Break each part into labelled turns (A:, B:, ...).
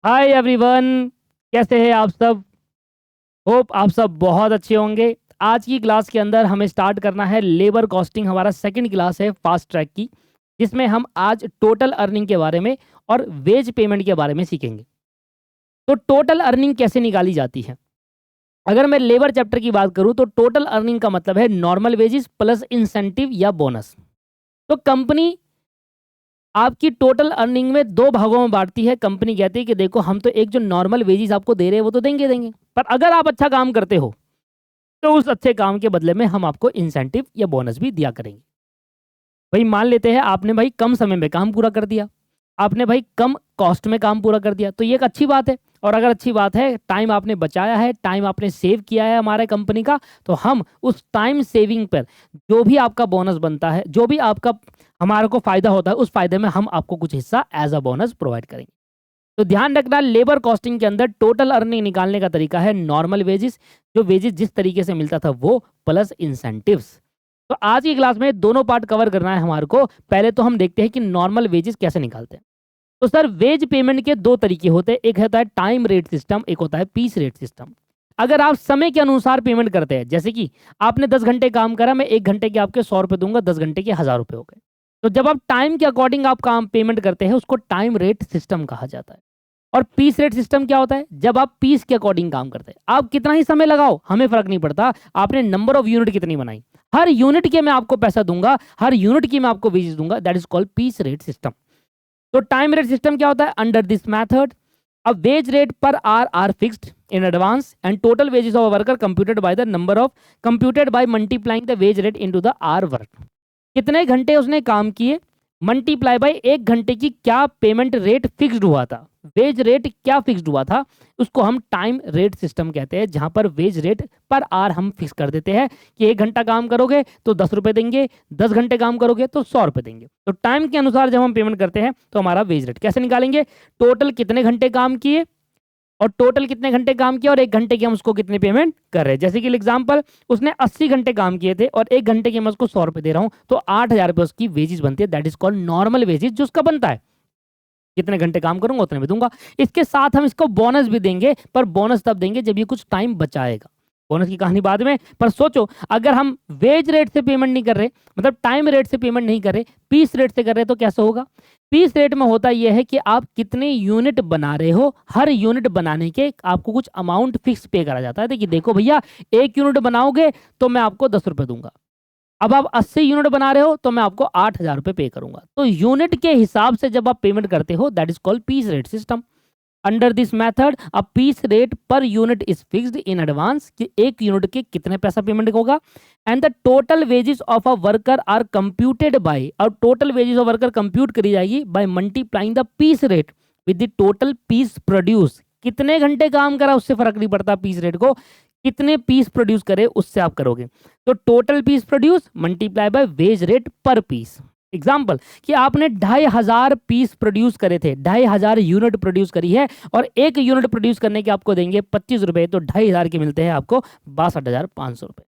A: Hi everyone, कैसे हैं आप सब। होप आप सब बहुत अच्छे होंगे। आज की क्लास के अंदर हमें स्टार्ट करना है लेबर कॉस्टिंग। हमारा सेकंड क्लास है फास्ट ट्रैक की, जिसमें हम आज टोटल अर्निंग के बारे में और वेज पेमेंट के बारे में सीखेंगे। तो टोटल अर्निंग कैसे निकाली जाती है। अगर मैं लेबर चैप्टर की बात करूं तो टोटल अर्निंग का मतलब है नॉर्मल वेजेस प्लस इंसेंटिव या बोनस। तो कंपनी आपकी टोटल अर्निंग में दो भागों में बांटती है। कंपनी कहती है कि देखो, हम तो एक जो नॉर्मल वेजेस आपको दे रहे हैं वो तो देंगे देंगे, पर अगर आप अच्छा काम करते हो तो उस अच्छे काम के बदले में हम आपको इंसेंटिव या बोनस भी दिया करेंगे। भाई मान लेते हैं आपने भाई कम समय में काम पूरा कर दिया, आपने भाई कम कॉस्ट में काम पूरा कर दिया, तो ये एक अच्छी बात है। और अगर अच्छी बात है, टाइम आपने बचाया है, टाइम आपने सेव किया है हमारे कंपनी का, तो हम उस टाइम सेविंग पर जो भी आपका बोनस बनता है, जो भी आपका हमारे को फायदा होता है, उस फायदे में हम आपको कुछ हिस्सा एज अ बोनस प्रोवाइड करेंगे। तो ध्यान रखना, लेबर कॉस्टिंग के अंदर टोटल अर्निंग निकालने का तरीका है नॉर्मल वेजेस, जो वेजेस जिस तरीके से मिलता था वो, प्लस इंसेंटिव्स। तो आज की क्लास में दोनों पार्ट कवर करना है हमारे को। पहले तो हम देखते हैं कि नॉर्मल वेजेस कैसे निकालते हैं। तो सर, वेज पेमेंट के दो तरीके होते हैं, एक होता है टाइम रेट सिस्टम, एक होता है पीस रेट सिस्टम। अगर आप समय के अनुसार पेमेंट करते हैं, जैसे कि आपने 10 घंटे काम करा, मैं 1 घंटे के आपके 100 रुपये दूंगा, 10 घंटे के 1000 रुपये हो गए। तो जब आप टाइम के अकॉर्डिंग आप काम पेमेंट करते हैं, उसको टाइम रेट सिस्टम कहा जाता है। और पीस रेट सिस्टम क्या होता है, जब आप पीस के अकॉर्डिंग काम करते हैं। आप कितना ही समय लगाओ, हमें फर्क नहीं पड़ता, आपने नंबर ऑफ यूनिट कितनी बनाई, हर यूनिट के मैं आपको पैसा दूंगा, हर यूनिट की मैं आपको वेजेस दूंगा। That is called piece rate system. तो टाइम रेट सिस्टम क्या होता है, under this method a wage rate per hour are fixed in advance and total wages of a worker computed by the number of computed by multiplying the wage rate into the hour work। कितने घंटे उसने काम किए, multiply by 1 घंटे की क्या payment rate fixed हुआ था, वेज रेट क्या फिक्स्ड हुआ था, उसको हम टाइम रेट सिस्टम कहते हैं। जहां पर वेज रेट पर आर हम फिक्स कर देते हैं कि 1 घंटा काम करोगे तो 10 रुपए देंगे, 10 घंटे काम करोगे तो 100 रुपए देंगे। तो टाइम के अनुसार जब हम पेमेंट करते हैं तो हमारा वेज रेट कैसे निकालेंगे, टोटल कितने घंटे काम किए और टोटल कितने घंटे काम किया और 1 घंटे की हम उसको कितने पेमेंट कर रहे हैं। जैसे कि एग्जांपल, उसने 80 घंटे काम किए थे और 1 घंटे के मैं उसको 100 रुपए दे रहा हूं, तो 8000 रुपए उसकी वेजेस बनती है। That is called normal wages, जो उसका बनता है। कितने घंटे काम करूंगा उतने में दूंगा। इसके साथ हम इसको बोनस भी देंगे, पर बोनस तब देंगे जब ये कुछ टाइम बचाएगा। बोनस की कहानी बाद में। पर सोचो, अगर हम वेज रेट से पेमेंट नहीं कर रहे, मतलब टाइम रेट से पेमेंट नहीं कर रहे, पीस रेट से कर रहे, तो कैसे होगा। पीस रेट में होता यह है कि आप कितने यूनिट बना रहे हो, हर यूनिट बनाने के आपको कुछ अमाउंट फिक्स पे करा जाता है। देखिए, देखो भैया, 1 यूनिट बनाओगे तो मैं आपको 10 रुपए दूंगा। अब आप 80 यूनिट बना रहे हो तो मैं आपको 8000 रुपये पे करूंगा। तो यूनिट के हिसाब से जब आप पेमेंट करते हो, that is called piece rate system. Under this method a piece rate per unit is fixed in advance, कि 1 यूनिट के कितने पैसा पेमेंट होगा। And the total wages of a worker are computed by, और total wages of worker compute करी जाएगी by multiplying the piece rate with the total piece produce. कितने घंटे काम करा उससे फर्क नहीं पड़ता, पीस रेट को कितने पीस प्रोड्यूस करे उससे आप करोगे। तो total piece produce multiply by wage rate per piece. Example, कि आपने 2500 पीस प्रोड्यूस करे थे, 2500 यूनिट प्रोड्यूस करी है, और 1 यूनिट प्रोड्यूस करने के आपको देंगे 25 रुपए, तो 2500 के मिलते हैं आपको 62,500 रुपए।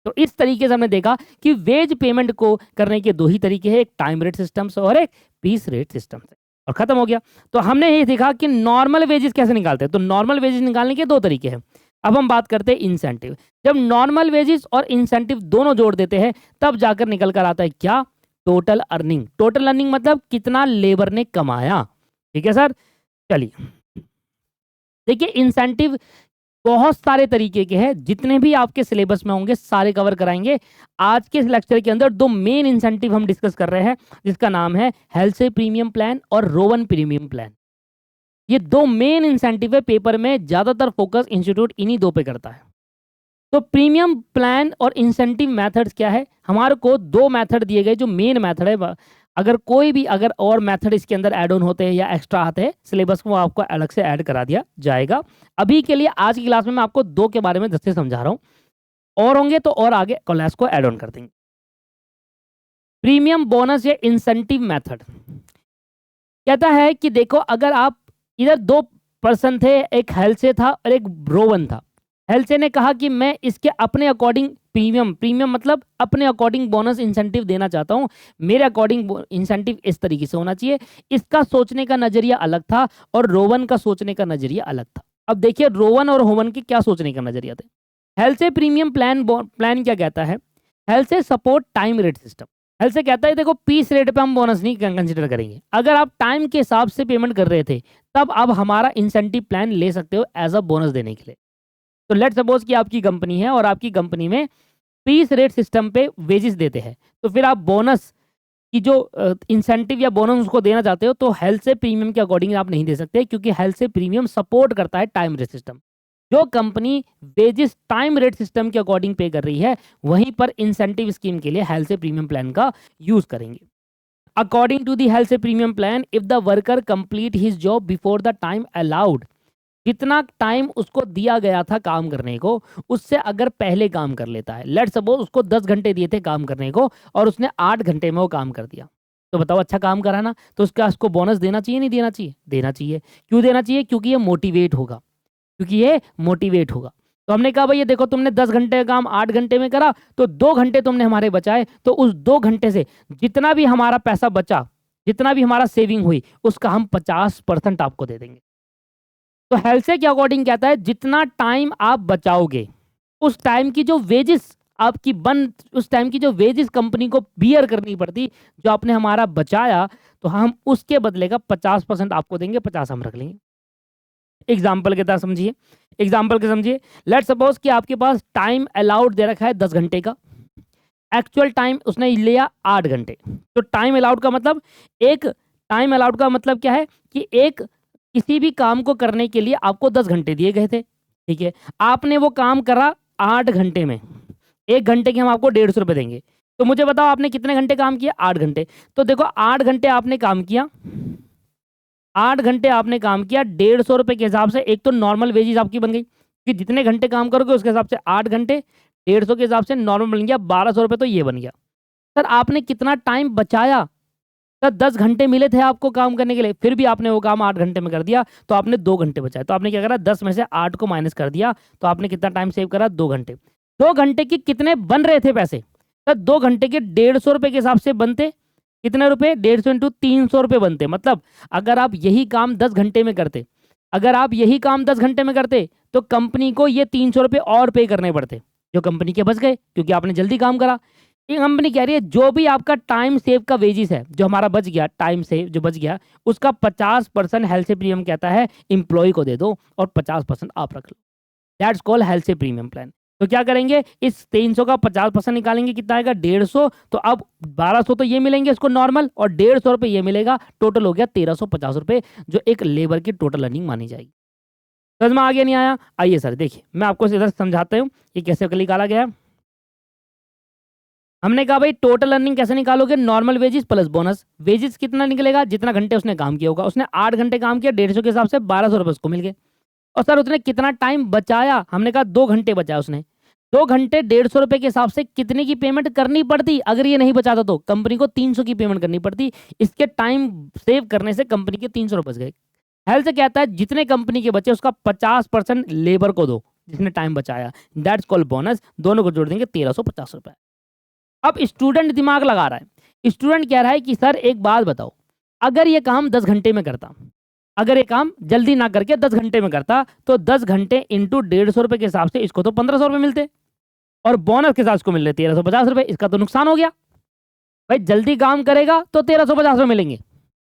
A: तो इस तरीके से हमने देखा कि वेज पेमेंट को करने के दो ही तरीके हैं, एक टाइम रेट सिस्टम से और एक पीस रेट सिस्टम से, और खत्म हो गया। तो हमने ये देखा कि नॉर्मल वेजेस कैसे निकालते हैं। तो नॉर्मल वेजेस निकालने के दो तरीके हैं। अब हम बात करते हैं इंसेंटिव। जब नॉर्मल वेजेस और इंसेंटिव दोनों जोड़ देते हैं, तब जाकर निकल कर आता है क्या, टोटल अर्निंग। टोटल अर्निंग मतलब कितना लेबर ने कमाया। ठीक है सर, चलिए देखिए, इंसेंटिव बहुत सारे तरीके के हैं, जितने भी आपके सिलेबस में होंगे सारे कवर कराएंगे। आज के लेक्चर के अंदर दो मेन इंसेंटिव हम डिस्कस कर रहे हैं, जिसका नाम है हेल्थ से प्रीमियम प्लान और रोवन प्रीमियम प्लान। ये दो मेन इंसेंटिव है, पेपर में ज्यादातर फोकस इंस्टीट्यूट इन्हीं दो पे करता है। तो प्रीमियम प्लान और इंसेंटिव मेथड्स क्या है, हमारे को दो मेथड दिए गए जो मेन मेथड है। अगर कोई भी अगर और मेथड इसके अंदर ऐड ऑन होते हैं या एक्स्ट्रा आते हैं सिलेबस में, वो आपको अलग से ऐड करा दिया जाएगा। अभी के लिए आज की क्लास में मैं आपको दो के बारे में 10 से समझा रहा हूँ, और होंगे तो और आगे क्लास को ऐड ऑन कर देंगे। प्रीमियम बोनस या इंसेंटिव मेथड कहता है कि देखो, अगर आप इधर दो पर्सन थे, एक हेल्थ से था और एक ब्रोवन था। हेल्थ से ने कहा कि मैं इसके अपने अकॉर्डिंग प्रीमियम मतलब अपने अकॉर्डिंग बोनस इंसेंटिव देना चाहता हूँ, मेरे अकॉर्डिंग इंसेंटिव इस तरीके से होना चाहिए। इसका सोचने का नजरिया अलग था और रोवन का सोचने का नजरिया अलग था। अब देखिए रोवन और होवन के क्या सोचने का नजरिया थे। हेल्थ से प्रीमियम प्लान क्या कहता है, हेल्थ से support time rate system. Health से कहता है देखो पीस रेट पे हम बोनस नहीं कंसिडर करेंगे, अगर आप टाइम के हिसाब से पेमेंट कर रहे थे तब आप हमारा इंसेंटिव प्लान ले सकते हो एज अ बोनस देने के लिए। तो लेट सपोज कि आपकी कंपनी है और आपकी कंपनी में पीस रेट सिस्टम पे वेजेस देते हैं, तो फिर आप बोनस की जो इंसेंटिव या बोनस उसको देना चाहते हो तो हेल्थ से प्रीमियम के अकॉर्डिंग आप नहीं दे सकते, क्योंकि हेल्थ से प्रीमियम सपोर्ट करता है टाइम रेट सिस्टम। जो company wages time rate system के अकॉर्डिंग पे कर रही है वहीं पर इंसेंटिव स्कीम के लिए हेल्थ से प्रीमियम प्लान का यूज करेंगे। अकॉर्डिंग टू दी हेल्थ से premium plan, if the worker complete his job before the time allowed, जितना टाइम उसको दिया गया था काम करने को उससे अगर पहले काम कर लेता है, लेट सपोज उसको 10 घंटे दिए थे काम करने को और उसने 8 घंटे में वो काम कर दिया, तो बताओ अच्छा काम करा ना, तो उसको बोनस देना चाहिए नहीं देना चाहिए? देना चाहिए। क्यों देना चाहिए? क्योंकि ये मोटिवेट होगा, तो हमने कहा भाई ये देखो तुमने 10 घंटे का काम 8 घंटे में करा तो 2 घंटे तुमने हमारे बचाए, तो उस 2 घंटे से जितना भी हमारा पैसा बचा, जितना भी हमारा सेविंग हुई उसका हम 50% आपको दे देंगे। तो हेल्थ से के अकॉर्डिंग कहता है जितना टाइम आप बचाओगे उस टाइम की जो वेजेस उस टाइम की जो वेजेस कंपनी को बियर करनी पड़ती जो आपने हमारा बचाया, तो हम उसके बदले का 50% आपको देंगे, 50 हम रख लेंगे। एग्जाम्पल के तरह समझिए, लेट सपोज कि आपके पास टाइम अलाउड दे रखा है 10 घंटे का, एक्चुअल टाइम उसने लिया 8 घंटे। तो टाइम अलाउड का मतलब क्या है कि किसी भी काम को करने के लिए आपको 10 घंटे दिए गए थे, ठीक है, आपने वो काम करा 8 घंटे में, 1 घंटे के हम आपको 150 रुपये देंगे। तो मुझे बताओ आपने कितने घंटे काम किया? 8 घंटे। तो देखो 8 घंटे आपने काम किया, 8 घंटे आपने काम किया 150 रुपये के हिसाब से, एक तो नॉर्मल वेजेस आपकी बन गई कि जितने घंटे काम करोगे उसके हिसाब से 8 घंटे 150 के हिसाब से नॉर्मल बन गया 1200 रुपये, तो ये बन गया। सर आपने कितना टाइम बचाया? सर 10 घंटे मिले थे आपको काम करने के लिए, फिर भी आपने वो काम 8 घंटे में कर दिया, तो आपने 2 घंटे बचाए। तो आपने क्या करा, 10 में से 8 को माइनस कर दिया, तो आपने कितना टाइम सेव करा? 2 घंटे। 2 घंटे के कितने बन रहे थे पैसे? सर 2 घंटे के 150 रुपये के हिसाब से बनते कितने रुपए? 150 इंटू 300 रुपये बनते। मतलब अगर आप यही काम 10 घंटे में करते, तो कंपनी को ये 300 रुपये और पे करने पड़ते, जो कंपनी के बच गए क्योंकि आपने जल्दी काम करा। ये कंपनी कह रही है जो भी आपका टाइम सेव का वेजिस है, जो हमारा बच गया, टाइम सेव जो बच गया, उसका 50% हेल्थ से प्रीमियम कहता है इंप्लॉय को दे दो और 50% आप रख लो। दैट्स कॉल्ड हेल्थ से प्रीमियम प्लान। तो क्या करेंगे, इस 300 का 50% निकालेंगे, कितना आएगा? 150। तो अब 1200 तो ये मिलेंगे इसको नॉर्मल, और 150 रुपये ये मिलेगा, टोटल हो गया 1350 रुपये, जो एक लेबर की टोटल अर्निंग मानी जाएगी। समझ में आ गया नहीं आया? आइए सर देखिए मैं आपको इधर समझाता हूँ ये कैसे निकाला गया। हमने कहा भाई टोटल अर्निंग कैसे निकालोगे? Normal wages plus bonus. Wages कितना निकलेगा? जितना घंटे उसने काम किया होगा। उसने 8 घंटे काम किया, 150 के हिसाब से 1200 रुपये उसको मिल गए। और सर उसने कितना टाइम बचाया? हमने कहा 2 घंटे बचाया उसने। 2 घंटे 150 रुपये के हिसाब से कितने की पेमेंट करनी पड़ती? अगर ये नहीं बचाता तो कंपनी को 300 की पेमेंट करनी पड़ती। इसके टाइम सेव करने से कंपनी के 300 रुपये बच गए। हेल्थ से कहता है जितने कंपनी के बचे उसका 50% लेबर को दो जिसने टाइम बचाया, दैट्स कॉल्ड बोनस। दोनों को जोड़ देंगे 1350 रुपये। अब स्टूडेंट दिमाग लगा रहा है, स्टूडेंट कह रहा है कि सर एक बात बताओ, अगर ये काम 10 घंटे में करता, अगर ये काम जल्दी ना करके 10 घंटे में करता, तो 10 घंटे इंटू 150 रुपये के हिसाब से इसको तो 1500 रुपये मिलते, और बोनस के साथ इसको मिल रहे 1350 रुपये। इसका तो नुकसान हो गया भाई, जल्दी काम करेगा तो 1350 रुपये मिलेंगे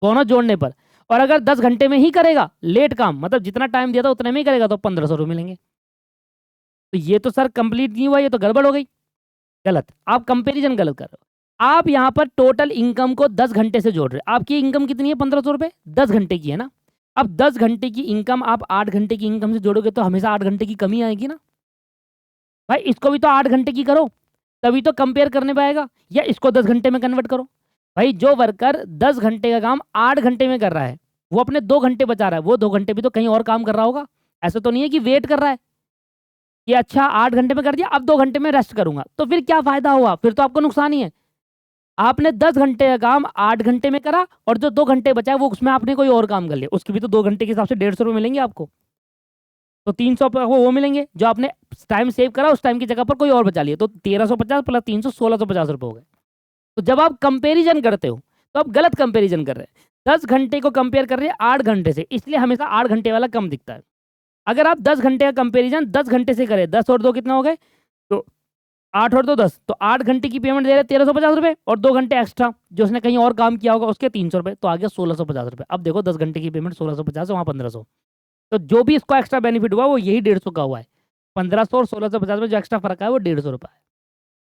A: बोनस जोड़ने पर, और अगर 10 घंटे में ही करेगा लेट काम, मतलब जितना टाइम दिया था उतने में ही करेगा, तो 1500 रुपये मिलेंगे। तो ये तो सर कंप्लीट नहीं हुआ, ये तो गड़बड़ हो गई, गलत। आप कंपैरिजन गलत कर रहे हो। आप यहाँ पर टोटल इनकम को 10 घंटे से जोड़ रहे हो। आपकी इनकम कितनी है? 1500 रुपये, 10 घंटे की है ना। अब 10 घंटे की इनकम आप 8 घंटे की इनकम से जोड़ोगे तो हमेशा 8 घंटे की कमी आएगी ना भाई। इसको भी तो 8 घंटे की करो तभी तो कंपेयर करने पाएगा, या इसको 10 घंटे में कन्वर्ट करो। भाई जो वर्कर 10 घंटे का काम 8 घंटे में कर रहा है, वो अपने 2 घंटे बचा रहा है, वो 2 घंटे भी तो कहीं और काम कर रहा होगा। ऐसा तो नहीं है कि वेट कर रहा है कि अच्छा 8 घंटे में कर दिया अब 2 घंटे में रेस्ट करूंगा, तो फिर क्या फायदा हुआ? फिर तो आपको नुकसान ही है। आपने 10 घंटे का काम 8 घंटे में करा, और जो 2 घंटे बचा वो उसमें आपने कोई और काम कर लिया, उसके भी तो 2 घंटे के हिसाब से 150 रुपये मिलेंगे आपको। तो 300 आपको वो मिलेंगे जो आपने टाइम सेव करा, उस टाइम की जगह पर कोई और बचा लिया, तो 1350 प्लस 300 1650 रुपये हो गए। तो जब आप कंपेरिजन करते हो तो आप गलत कंपेरिजन कर रहे हैं। 10 घंटे को कंपेयर कर रहे हैं 8 घंटे से, इसलिए हमेशा 8 घंटे वाला कम दिखता है। अगर आप 10 घंटे का कंपेरिजन 10 घंटे से करें, 10 और 2 कितना हो गए, तो 8 और 2 10, तो 8 घंटे की पेमेंट दे रहे 1350 रुपये, और 2 घंटे एक्स्ट्रा जो उसने कहीं और काम किया होगा उसके 300 रुपये, तो आ गया 1650 रुपये। अब देखो 10 घंटे की पेमेंट 1650 है, वहाँ 1500, तो जो भी इसको एक्स्ट्रा बेनिफिट हुआ वो यही 150 का हुआ है। 1500 और 1650 में जो एक्स्ट्रा फर्क है वो 150 रुपये है।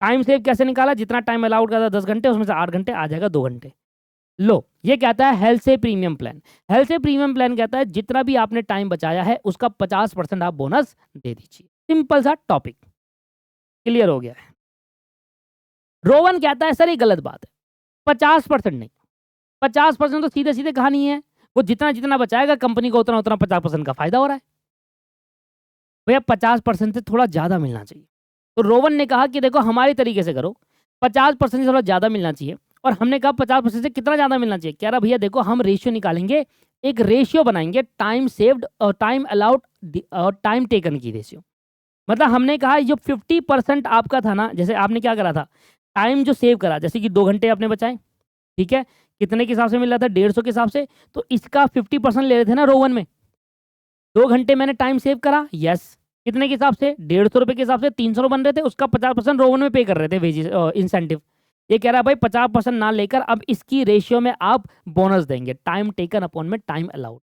A: टाइम सेव कैसे निकाला, जितना टाइम अलाउड करता है 10 घंटे, उसमें से 8 घंटे आ जाएगा 2 घंटे। लो, ये कहता है हेल्थ से प्रीमियम प्लान। हेल्थ से प्रीमियम प्लान कहता है जितना भी आपने टाइम बचाया है उसका 50% आप बोनस दे दीजिए। सिंपल सा टॉपिक क्लियर हो गया है। रोवन कहता है सर ये गलत बात है, 50% नहीं, 50% तो सीधे सीधे कहानी है, वो जितना जितना बचाएगा कंपनी को उतना उतना 50% का फायदा हो रहा है। भैया 50% से थोड़ा ज़्यादा मिलना चाहिए। तो रोवन ने कहा कि देखो हमारे तरीके से करो, 50% से थोड़ा ज़्यादा मिलना चाहिए। और हमने कहा 50% से कितना ज़्यादा मिलना चाहिए, कह रहा भैया देखो हम रेशियो निकालेंगे, एक रेशियो बनाएंगे टाइम सेव्ड और टाइम अलाउड और टाइम टेकन की रेशियो। मतलब हमने कहा जो 50% आपका था ना, जैसे आपने क्या करा था, टाइम जो सेव करा, जैसे कि 2 घंटे आपने बचाए, ठीक है, कितने के हिसाब से मिल रहा था, 150 के हिसाब से, तो इसका 50% ले रहे थे ना रोवन में। 2 घंटे मैंने टाइम सेव करा, यस, कितने के हिसाब से, 150 रुपये के हिसाब से 300 बन रहे थे, उसका 50% रोवन में पे कर रहे थे वेजेस इंसेंटिव। ये कह रहा है भाई 50% ना लेकर अब इसकी रेशियो में आप बोनस देंगे, टाइम टेकन अपॉन में टाइम अलाउड।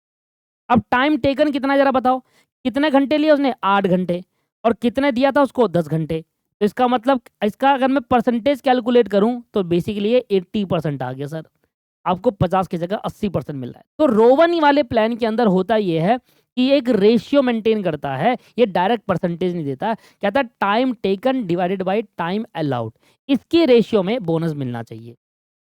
A: अब टाइम टेकन कितना जरा बताओ, कितने घंटे लिए उसने, 8 घंटे, और कितने दिया था उसको, 10 घंटे। तो इसका मतलब इसका अगर मैं परसेंटेज कैलकुलेट करूं तो बेसिकली ये 80% आ गया सर, आपको 50 की जगह 80% मिल रहा है। तो रोवन वाले प्लान के अंदर होता ये है कि एक रेशियो मेंटेन करता है, ये डायरेक्ट परसेंटेज नहीं देता, कहता है time taken divided by time allowed, इसकी रेशियो में बोनस मिलना चाहिए,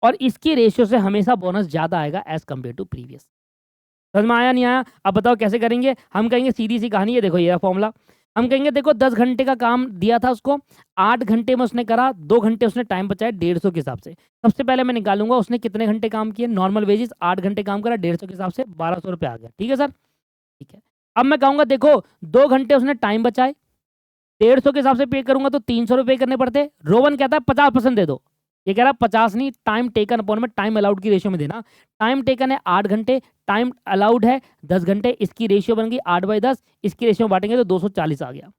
A: और इसकी रेशियो से हमेशा बोनस ज़्यादा आएगा एज कम्पेयर टू प्रीवियस। समझ में आया नहीं आया, अब बताओ कैसे करेंगे। हम कहेंगे सीधी सी कहानी है, देखो ये फॉर्मूला, हम कहेंगे देखो 10 घंटे का काम दिया था उसको, 8 घंटे में उसने करा, 2 घंटे उसने टाइम बचाया 150 के हिसाब से। सबसे पहले मैं निकालूंगा उसने कितने घंटे काम किए, नॉर्मल वेजेस, 8 घंटे काम करा, 150 के हिसाब से 1200 रुपये आ गया, ठीक है सर, ठीक है। अब मैं कहूँगा देखो 2 घंटे उसने टाइम बचाए, 150 के हिसाब से पे करूंगा तो 300 रुपये करने पड़ते। रोवन कहता है 50% दे दो, ये कह रहा है 50 नहीं, टाइम टेकन अपॉन में टाइम अलाउड की रेशियो में देना। टाइम टेकन है 8 घंटे, टाइम अलाउड है 10 घंटे, इसकी रेशियो बन गई 8/10, इसकी रेशियो बांटेंगे तो 240 आ गया।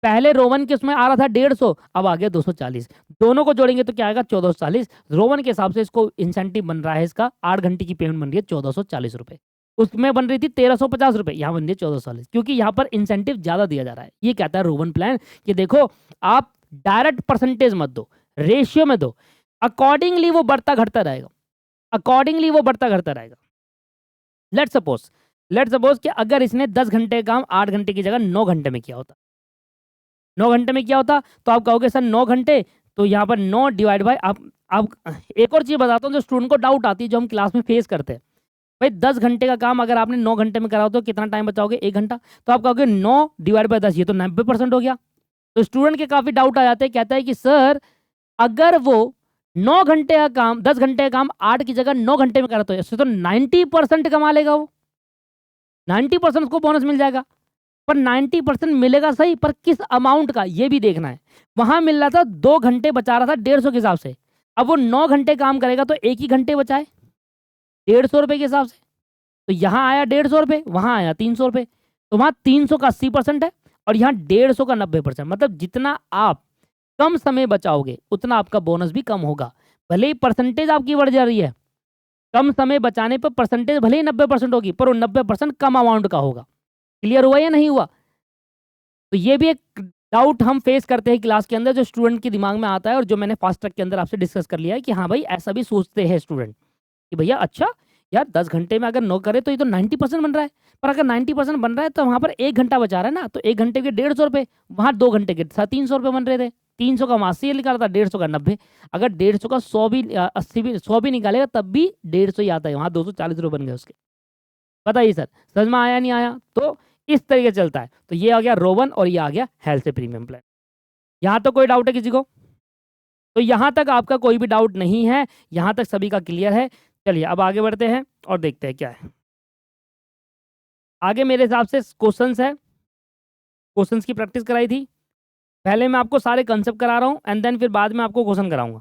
A: पहले रोवन के उसमें आ रहा था 150, अब आ गया 240, दोनों को जोड़ेंगे तो क्या आएगा 1440। रोवन के हिसाब से इसको इंसेंटिव बन रहा है, इसका 8 घंटे की पेमेंट बन रही है 1440 रुपये, उसमें बन रही थी 1350 रुपये, यहाँ बन रही है 1440, क्योंकि यहाँ पर इंसेंटिव ज़्यादा दिया जा रहा है। ये कहता है रोवन प्लान कि देखो आप डायरेक्ट परसेंटेज मत दो, रेशियो में दो, अकॉर्डिंगली वो बढ़ता घटता रहेगा, अकॉर्डिंगली वो बढ़ता घटता रहेगा। लेट सपोज कि अगर इसने 10 घंटे काम 8 घंटे की जगह 9 घंटे में किया होता, 9 घंटे में किया होता, तो आप कहोगे सर 9 घंटे, तो यहाँ पर 9 डिवाइड बाय, आप एक और चीज़ बताता हूँ जो स्टूडेंट को डाउट आती है, जो हम क्लास में फेस करते हैं। भाई 10 घंटे का काम अगर आपने 9 घंटे में करा हो तो कितना टाइम बचाओगे, 1 घंटा, तो आप कहोगे 9 डिवाइड बाय 10, ये तो 90% हो गया। तो स्टूडेंट के काफ़ी डाउट आ जाते हैं, कहता है कि सर अगर वो 9 घंटे का काम 10 घंटे का काम 8 की जगह 9 घंटे में करा तो इससे तो 90% कमा लेगा वो, 90% उसको बोनस मिल जाएगा। पर 90% मिलेगा सही, पर किस अमाउंट का ये भी देखना है। वहां मिल रहा था 2 घंटे बचा रहा था 150 के हिसाब से, अब वो 9 घंटे काम करेगा तो 1 ही घंटे बचाए 150 रुपये के हिसाब से, तो यहाँ आया 150 रुपये, वहाँ आया 300 रुपये, तो वहाँ 300 का 80% है और यहाँ 150 का 90%। मतलब जितना आप कम समय बचाओगे उतना आपका बोनस भी कम होगा, भले ही परसेंटेज आपकी बढ़ जा रही है, कम समय बचाने पर परसेंटेज भले ही 90% होगी, पर वो 90% कम अमाउंट का होगा। क्लियर हुआ या नहीं हुआ? तो ये भी एक डाउट हम फेस करते हैं क्लास के अंदर, जो स्टूडेंट के दिमाग में आता है और जो मैंने फास्ट ट्रैक के अंदर आपसे डिस्कस कर लिया है कि हाँ भाई ऐसा भी सोचते हैं स्टूडेंट कि भैया अच्छा यार 10 घंटे में अगर 9 करे तो ये तो 90% बन रहा है, पर अगर 90% बन रहा है तो वहाँ पर 1 घंटा बचा रहा है ना, तो 1 घंटे के 150 रुपये, वहाँ 2 घंटे के 300 रुपये बन रहे थे। 300 का वहाँ से निकाला था, 150 का 90, अगर 150 का 100 भी 80 भी 100 भी निकालेगा तब भी 150 ही आता है, वहाँ 240 रुपये बन गए उसके। बताइए सर समझ में आया नहीं आया? तो इस तरीके चलता है। तो ये आ गया रोवन और ये आ गया हेल्थ से प्रीमियम प्लान। यहाँ तो कोई डाउट है किसी को? तो यहाँ तक आपका कोई भी डाउट नहीं है, यहाँ तक सभी का क्लियर है। चलिए अब आगे बढ़ते हैं और देखते हैं क्या है आगे। मेरे हिसाब से क्वेश्चंस है क्वेश्चंस की प्रैक्टिस कराई थी। पहले मैं आपको सारे कंसेप्ट करा रहा हूँ एंड देन फिर बाद में आपको क्वेश्चन कराऊंगा।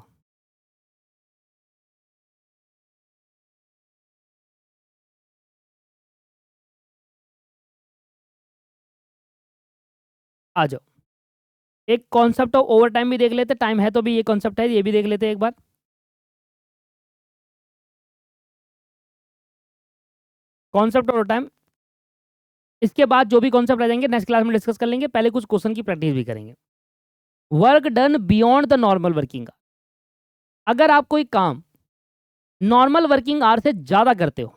A: आ जाओ, एक कॉन्सेप्ट ऑफ ओवर टाइम भी देख लेते, टाइम है तो भी ये कॉन्सेप्ट है, ये भी देख लेते एक बार। कॉन्सेप्ट ओवर टाइम, इसके बाद जो भी कॉन्सेप्ट रह जाएंगे नेक्स्ट क्लास में डिस्कस कर लेंगे, पहले कुछ क्वेश्चन की प्रैक्टिस भी करेंगे। Work done beyond the normal working, अगर आप कोई काम नॉर्मल वर्किंग आवर से ज्यादा करते हो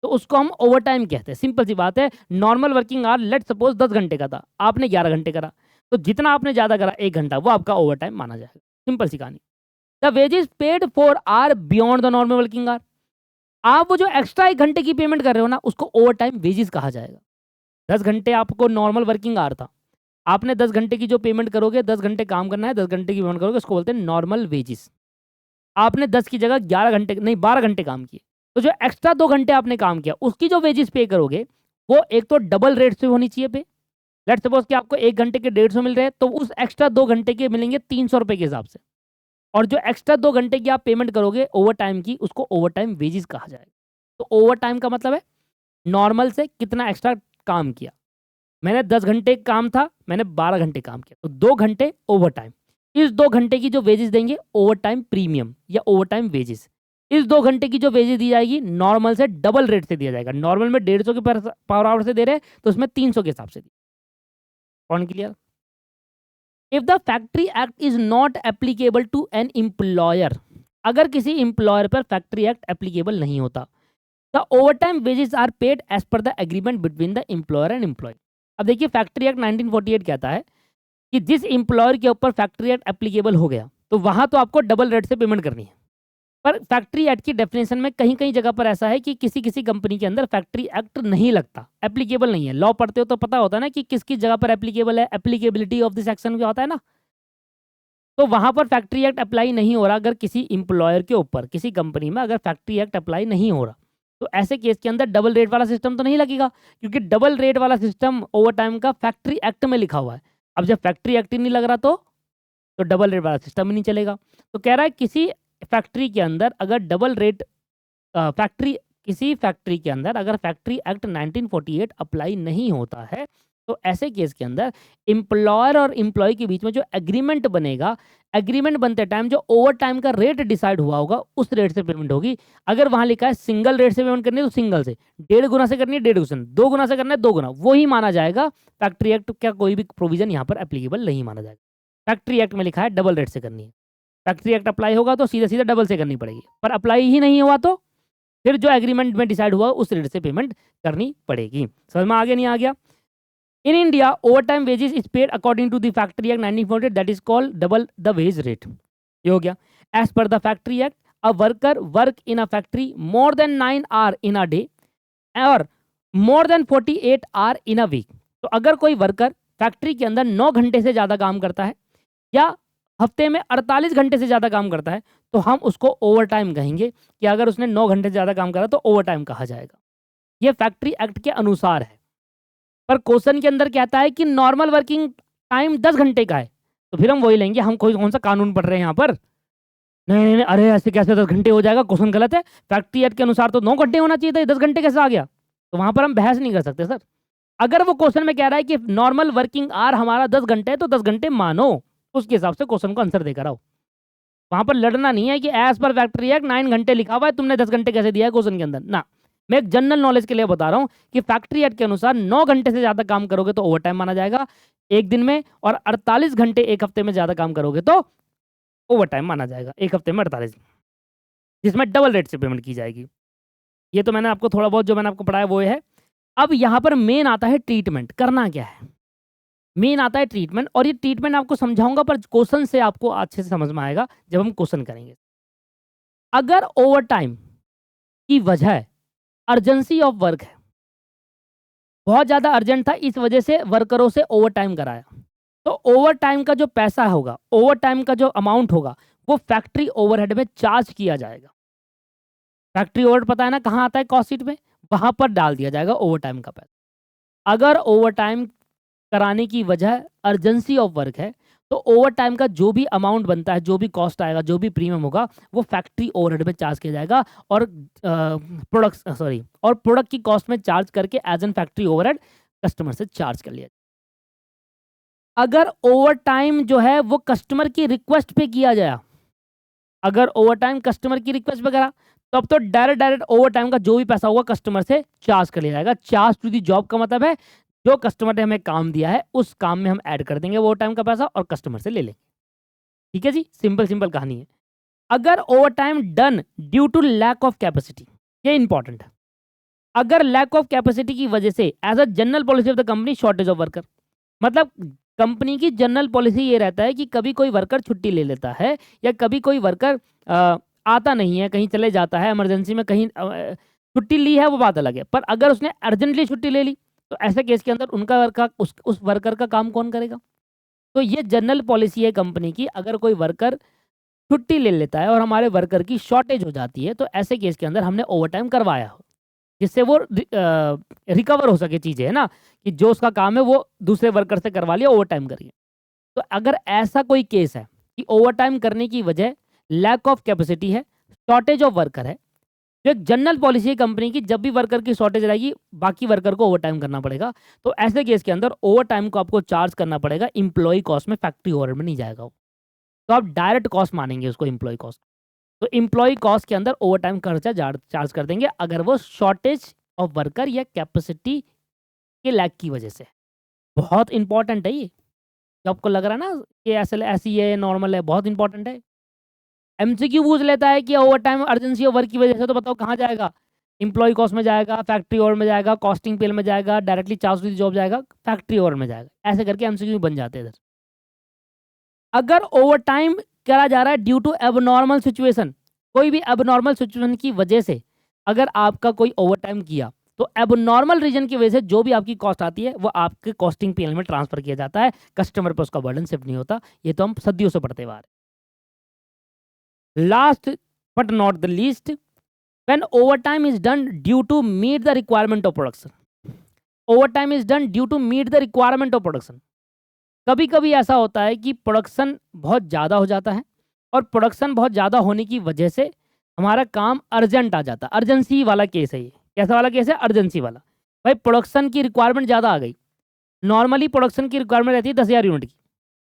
A: तो उसको हम ओवर टाइम कहते हैं। सिंपल सी बात है, normal working hour let suppose 10 घंटे का था, आपने 11 घंटे करा, तो जितना आपने ज्यादा करा 1 घंटा, वो आपका ओवर टाइम माना जाएगा। सिंपल सी कहानी। The wages paid for or beyond the normal working hour, आप वो जो एक्स्ट्रा 1 घंटे की पेमेंट कर रहे हो ना, उसको ओवर टाइम वेजेस कहा जाएगा। 10 घंटे आपको नॉर्मल वर्किंग आवर था, आपने 10 घंटे की जो पेमेंट करोगे, 10 घंटे काम करना है, 10 घंटे की पेमेंट करोगे, उसको बोलते हैं नॉर्मल वेजेस। आपने 10 की जगह 11 घंटे नहीं 12 घंटे काम किए, तो जो एक्स्ट्रा 2 घंटे आपने काम किया उसकी जो वेजेस पे करोगे वो एक तो डबल रेट से होनी चाहिए पे। लेट सपोज कि आपको 1 घंटे के 150 मिल रहे हैं, तो उस एक्स्ट्रा 2 घंटे के मिलेंगे 300 रुपए के हिसाब से। और जो एक्स्ट्रा 2 घंटे की आप पेमेंट करोगे ओवर टाइम की, उसको ओवर टाइम वेजेस कहा जाएगा। तो ओवर टाइम का मतलब है नॉर्मल से कितना एक्स्ट्रा काम किया। मैंने 10 घंटे काम था, मैंने 12 घंटे काम किया, तो 2 घंटे ओवर टाइम। इस 2 घंटे की जो वेजेस देंगे ओवर टाइम प्रीमियम या ओवर टाइम वेजेस। इस 2 घंटे की जो वेजेस दी जाएगी नॉर्मल से डबल रेट से दिया जाएगा। नॉर्मल में 150 के पर आवर से दे रहे हैं, तो उसमें 300 के हिसाब से दी। कौन clear? If the factory act is not applicable to an employer, अगर किसी एम्प्लॉयर पर फैक्ट्री एक्ट एप्लीकेबल नहीं होता, the overtime wages are paid as per the agreement between the employer and employee. अब देखिए फैक्ट्री एक्ट 1948 कहता है कि जिस एम्प्लॉयर के ऊपर फैक्ट्री एक्ट एप्लीकेबल हो गया तो वहां तो आपको डबल रेट से पेमेंट करनी है। पर फैक्ट्री एक्ट की डेफिनेशन में कहीं कहीं जगह पर ऐसा है कि किसी किसी कंपनी के अंदर फैक्ट्री एक्ट नहीं लगता, एप्लीकेबल नहीं है। लॉ पढ़ते हो तो पता होता है ना कि किस किस जगह पर एप्लीकेबल है, एप्लीकेबिलिटी ऑफ दिस एक्शन क्या होता है ना। तो वहां पर फैक्ट्री एक्ट अप्लाई नहीं हो रहा अगर किसी एम्प्लॉयर के ऊपर, किसी कंपनी में अगर फैक्ट्री एक्ट अप्लाई नहीं हो रहा, तो ऐसे केस के अंदर डबल रेट वाला सिस्टम तो नहीं लगेगा, क्योंकि डबल रेट वाला सिस्टम ओवर टाइम का फैक्ट्री एक्ट में लिखा हुआ है। अब जब फैक्ट्री एक्ट ही नहीं लग रहा तो डबल रेट वाला सिस्टम ही नहीं चलेगा। तो कह रहा है किसी फैक्ट्री के अंदर अगर डबल रेट फैक्ट्री किसी फैक्ट्री के अंदर अगर फैक्ट्री एक्ट 1948 अप्लाई नहीं होता है, तो ऐसे केस के अंदर एम्प्लॉयर और एम्प्लॉय के बीच में जो एग्रीमेंट बनेगा, एग्रीमेंट बनते टाइम जो ओवर टाइम का रेट डिसाइड हुआ होगा उस रेट से पेमेंट होगी। अगर वहां लिखा है सिंगल रेट से पेमेंट करनी है तो सिंगल से, 1.5 गुना से करनी है 1.5 गुना, 2 गुना से करना है 2 गुना, वही माना जाएगा। फैक्ट्री एक्ट का कोई भी प्रोविजन यहाँ पर एप्लीकेबल नहीं माना जाएगा। फैक्ट्री एक्ट में लिखा है डबल रेट से करनी है, फैक्ट्री एक्ट अप्लाई होगा तो सीधे सीधे डबल से करनी पड़ेगी, पर अप्लाई ही नहीं हुआ तो फिर जो एग्रीमेंट में डिसाइड हुआ उस रेट से पेमेंट करनी पड़ेगी। समझ में आगे नहीं आ गया? In India overtime wages is paid according to the factory act 1948 that is called double the wage rate. ये हो गया। As per the factory act a worker work in a factory more than 9 hour in a day और more than 48 hour in a week. तो अगर कोई worker factory के अंदर 9 घंटे से ज़्यादा काम करता है या हफ्ते में 48 घंटे से ज़्यादा काम करता है, तो हम उसको ओवर टाइम कहेंगे कि अगर उसने 9 घंटे से ज़्यादा काम करा तो ओवर टाइम कहा जाएगा। ये फैक्ट्री एक्ट के अनुसार है। पर क्वेश्चन के अंदर कहता है कि नॉर्मल वर्किंग टाइम 10 घंटे का है, तो फिर हम वही लेंगे। हम कोई कौन सा कानून पढ़ रहे हैं यहाँ पर? नहीं नहीं नहीं, अरे ऐसे कैसे 10 घंटे हो जाएगा, क्वेश्चन गलत है। फैक्ट्री एक्ट के अनुसार तो 9 घंटे होना चाहिए था, 10 घंटे कैसे आ गया? तो वहां पर हम बहस नहीं कर सकते सर। अगर वो क्वेश्चन में कह रहा है कि नॉर्मल वर्किंग आवर हमारा 10 घंटे है तो 10 घंटे मानो, उसके हिसाब से क्वेश्चन को आंसर देकर आओ। वहां पर लड़ना नहीं है कि एज पर फैक्ट्री एक्ट 9 घंटे लिखा हुआ है, तुमने 10 घंटे कैसे दिया है क्वेश्चन के अंदर ना। मैं एक जनरल नॉलेज के लिए बता रहा हूं कि फैक्ट्री एक्ट के अनुसार 9 घंटे से ज्यादा काम करोगे तो ओवर टाइम माना जाएगा एक दिन में, और 48 घंटे एक हफ्ते में ज्यादा काम करोगे तो ओवर टाइम माना जाएगा एक हफ्ते में 48, जिसमें डबल रेट से पेमेंट की जाएगी। ये तो मैंने आपको थोड़ा बहुत जो मैंने आपको पढ़ाया वो है। अब यहाँ पर मेन आता है ट्रीटमेंट, करना क्या है। मेन आता है ट्रीटमेंट, और ये ट्रीटमेंट आपको समझाऊंगा पर क्वेश्चन से आपको अच्छे से समझ में आएगा जब हम क्वेश्चन करेंगे। अगर ओवर टाइम की वजह अर्जेंसी ऑफ वर्क है, बहुत ज़्यादा अर्जेंट था इस वजह से वर्करों से ओवर टाइम कराया, तो ओवर टाइम का जो पैसा होगा, ओवर टाइम का जो अमाउंट होगा, वो फैक्ट्री ओवरहेड में चार्ज किया जाएगा। फैक्ट्री ओवरहेड पता है ना कहाँ आता है? कॉस्ट शीट में, वहां पर डाल दिया जाएगा ओवर टाइम का पैसा। अगर ओवर टाइम कराने की वजह अर्जेंसी ऑफ वर्क है, तो ओवर टाइम का जो भी अमाउंट बनता है, जो भी कॉस्ट आएगा, जो भी प्रीमियम होगा, वो फैक्ट्री ओवरहेड में चार्ज किया जाएगा और प्रोडक्ट की कॉस्ट में चार्ज करके as an factory overhead customer से चार्ज कर लिया। अगर ओवर टाइम जो है वो कस्टमर की रिक्वेस्ट पे किया जाए, अगर ओवर टाइम कस्टमर की रिक्वेस्ट पे करा, तब तो डायरेक्ट ओवर टाइम का जो भी पैसा होगा कस्टमर से चार्ज कर लिया जाएगा। चार्ज टू दी जॉब का मतलब है जो कस्टमर ने हमें काम दिया है उस काम में हम ऐड कर देंगे वो ओवर टाइम का पैसा और कस्टमर से ले लेंगे। ठीक है जी, सिंपल सिंपल कहानी है। अगर overtime done due to lack of capacity, ये इंपॉर्टेंट है। अगर लैक ऑफ कैपेसिटी की वजह से as a general policy of the company shortage of worker, मतलब कंपनी की जनरल पॉलिसी ये रहता है कि कभी कोई वर्कर छुट्टी ले लेता है या कभी कोई वर्कर आता नहीं है, कहीं चले जाता है, इमरजेंसी में कहीं छुट्टी ली है वो बात अलग है, पर अगर उसने अर्जेंटली छुट्टी ले ली तो ऐसे केस के अंदर उनका वर्कर उस वर्कर का काम कौन करेगा? तो ये जनरल पॉलिसी है कंपनी की। अगर कोई वर्कर छुट्टी ले लेता है और हमारे वर्कर की शॉर्टेज हो जाती है तो ऐसे केस के अंदर हमने ओवर टाइम करवाया हो जिससे वो रिकवर हो सके चीज़ें, है ना, कि जो उसका काम है वो दूसरे वर्कर से करवा लिया, ओवर टाइम करिए। तो अगर ऐसा कोई केस है कि ओवर टाइम करने की वजह लैक ऑफ कैपेसिटी है, शॉर्टेज ऑफ वर्कर है, तो एक जनरल पॉलिसी है कंपनी की, जब भी वर्कर की शॉर्टेज रहेगी बाकी वर्कर को ओवर टाइम करना पड़ेगा। तो ऐसे केस के अंदर ओवर टाइम को आपको चार्ज करना पड़ेगा, इंप्लॉय कॉस्ट में, फैक्ट्री ओवरहेड में नहीं जाएगा वो। तो आप डायरेक्ट कॉस्ट मानेंगे उसको, इंप्लॉय कॉस्ट। तो इंप्लॉय कॉस्ट के अंदर ओवर टाइम खर्चा चार्ज कर देंगे अगर वो शॉर्टेज ऑफ वर्कर या कैपेसिटी के लैक की वजह से। बहुत इंपॉर्टेंट है ये, जो आपको लग रहा है ना कि ऐसी है, नॉर्मल है, बहुत इंपॉर्टेंट है। एमसीक्यू पूछ लेता है कि over time urgency of work की वजह से, तो बताओ कहाँ जाएगा? इंप्लॉय कॉस्ट में जाएगा, फैक्ट्री ओवर में जाएगा, कॉस्टिंग पेल में जाएगा, directly charge to the job जाएगा, फैक्ट्री ओवर में जाएगा। ऐसे करके एमसीक्यू बन जाते हैं इधर। अगर ओवर टाइम करा जा रहा है ड्यू टू एबनॉर्मल सिचुएशन, कोई भी एबनॉर्मल सिचुएशन की वजह से अगर आपका कोई ओवर टाइम किया तो एबनॉर्मल रीजन की वजह से जो भी आपकी कॉस्ट आती है वो आपके कॉस्टिंग पीएल में ट्रांसफर किया जाता है, कस्टमर पर उसका बर्डन शिफ्ट नहीं होता। ये तो हम सदियों से पढ़ते हुए आ रहे हैं। Last but not the least, when overtime is done due to meet the requirement of production. Overtime is done due to meet the requirement of production. कभी कभी ऐसा होता है कि प्रोडक्शन बहुत ज़्यादा हो जाता है और प्रोडक्शन बहुत ज़्यादा होने की वजह से हमारा काम अर्जेंट आ जाता है। अर्जेंसी वाला केस है ये। कैसा वाला केस है? अर्जेंसी वाला। भाई प्रोडक्शन की रिक्वायरमेंट ज़्यादा आ गई। नॉर्मली प्रोडक्शन की रिक्वायरमेंट रहती है 10,000 यूनिट की,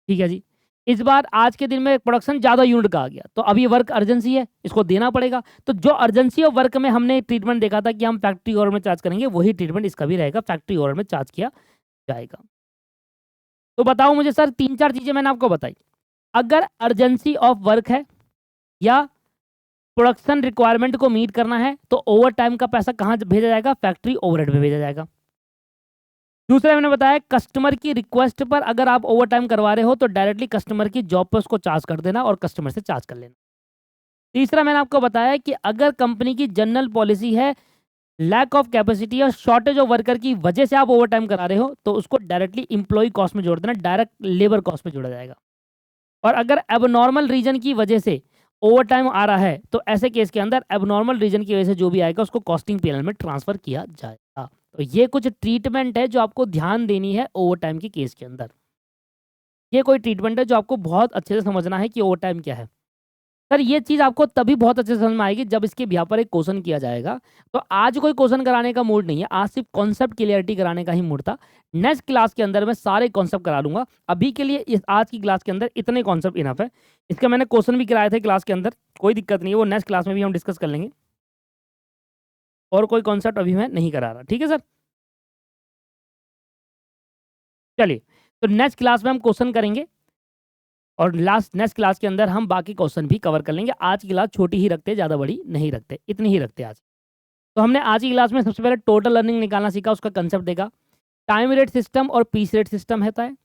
A: ठीक है जी। इस बार आज के दिन में प्रोडक्शन ज़्यादा यूनिट का आ गया, तो अब ये वर्क अर्जेंसी है, इसको देना पड़ेगा। तो जो अर्जेंसी ऑफ वर्क में हमने ट्रीटमेंट देखा था कि हम फैक्ट्री ओवर में चार्ज करेंगे, वही ट्रीटमेंट इसका भी रहेगा, फैक्ट्री ओवर में चार्ज किया जाएगा। तो बताओ मुझे सर, 3-4 चीज़ें मैंने आपको बताई। अगर अर्जेंसी ऑफ वर्क है या प्रोडक्शन रिक्वायरमेंट को मीट करना है तो ओवर टाइम का पैसा कहाँ भेजा जाएगा? फैक्ट्री ओवरहेड में भेजा जाएगा। दूसरा मैंने बताया कस्टमर की रिक्वेस्ट पर अगर आप ओवर टाइम करवा रहे हो तो डायरेक्टली कस्टमर की जॉब पर उसको चार्ज कर देना और कस्टमर से चार्ज कर लेना। तीसरा मैंने आपको बताया कि अगर कंपनी की जनरल पॉलिसी है लैक ऑफ कैपेसिटी और शॉर्टेज ऑफ वर्कर की वजह से आप ओवर टाइम करा रहे हो तो उसको डायरेक्टली इंप्लॉय कॉस्ट में जोड़ देना, डायरेक्ट लेबर कॉस्ट में जोड़ा जाएगा। और अगर एबनॉर्मल रीजन की वजह से ओवर टाइम आ रहा है तो ऐसे केस के अंदर एबनॉर्मल रीजन की वजह से जो भी आएगा उसको कॉस्टिंग पीएल में ट्रांसफर किया जाएगा। तो ये कुछ ट्रीटमेंट है जो आपको ध्यान देनी है ओवर टाइम के केस के अंदर। ये कोई ट्रीटमेंट है जो आपको बहुत अच्छे से समझना है कि ओवर टाइम क्या है। सर ये चीज़ आपको तभी बहुत अच्छे से समझ में आएगी जब इसके यहाँ पर एक क्वेश्चन किया जाएगा। तो आज कोई क्वेश्चन कराने का मूड नहीं है, आज सिर्फ कॉन्सेप्ट क्लियरिटी कराने का ही मूड था। नेक्स्ट क्लास के अंदर मैं सारे कॉन्सेप्ट करा लूँगा। अभी के लिए इस आज की क्लास के अंदर इतने कॉन्सेप्ट इनफ है। इसका मैंने क्वेश्चन भी कराए थे क्लास के अंदर, कोई दिक्कत नहीं है, वो नेक्स्ट क्लास में भी हम डिस्कस कर लेंगे। और कोई कॉन्सेप्ट अभी मैं नहीं करा रहा, ठीक है सर। चलिए, तो नेक्स्ट क्लास में हम क्वेश्चन करेंगे और नेक्स्ट क्लास के अंदर हम बाकी क्वेश्चन भी कवर कर लेंगे। आज की क्लास छोटी ही रखते, ज़्यादा बड़ी नहीं रखते, इतनी ही रखते आज। तो हमने आज की क्लास में सबसे पहले टोटल अर्निंग निकालना सीखा, उसका कंसेप्ट देखा। टाइम रेट सिस्टम और पीस रेट सिस्टम होता है।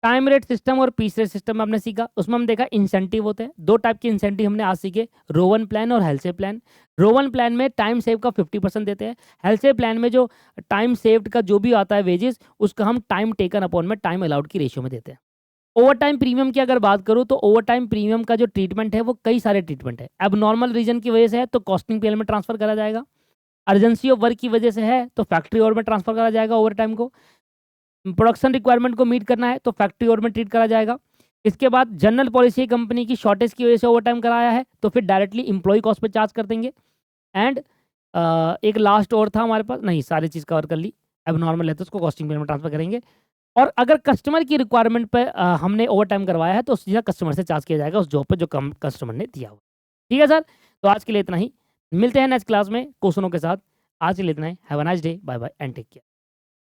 A: टाइम रेट सिस्टम और पीस रेट सिस्टम में हमने सीखा, उसमें हम देखा इंसेंटिव होते हैं। दो टाइप के इंसेंटिव हमने आज सीखे, रोवन प्लान और health save plan. Rowan plan में टाइम सेव का 50% देते हैं। हेल्थ सेव प्लान में जो टाइम सेव्ड का जो भी आता है वेजेस, उसका हम टाइम टेकन अपॉन में टाइम अलाउड की रेशियो में देते हैं। ओवर टाइम प्रीमियम की अगर बात करूं तो ओवर टाइम प्रीमियम का जो ट्रीटमेंट है वो कई सारे ट्रीटमेंट है। अब नॉर्मल रीजन की वजह से है तो कॉस्टिंग पीएल में ट्रांसफर करा जाएगा। अर्जेंसी ऑफ वर्क की वजह से है तो फैक्ट्री ओवर में ट्रांसफर करा जाएगा ओवर टाइम को। प्रोडक्शन रिक्वायरमेंट को मीट करना है तो फैक्ट्री ओवर में ट्रीट करा जाएगा। इसके बाद जनरल पॉलिसी कंपनी की शॉर्टेज की वजह से ओवर टाइम कराया है तो फिर डायरेक्टली एम्प्लॉय कॉस्ट पे चार्ज कर देंगे। एंड एक लास्ट और था हमारे पास, नहीं सारी चीज़ कवर कर ली। अब नॉर्मल है तो उसको कॉस्टिंग बिल में ट्रांसफर करेंगे। और अगर कस्टमर की रिक्वायरमेंट पे हमने ओवर टाइम करवाया है तो सीधा कस्टमर से चार्ज किया जाएगा उस जॉब पे जो कस्टमर ने दिया हुआ। ठीक है सर, तो आज के लिए इतना ही। मिलते हैं नेक्स्ट क्लास में क्वेश्चनों के साथ। आज के लिए इतना ही। Have a nice day, bye bye and take care.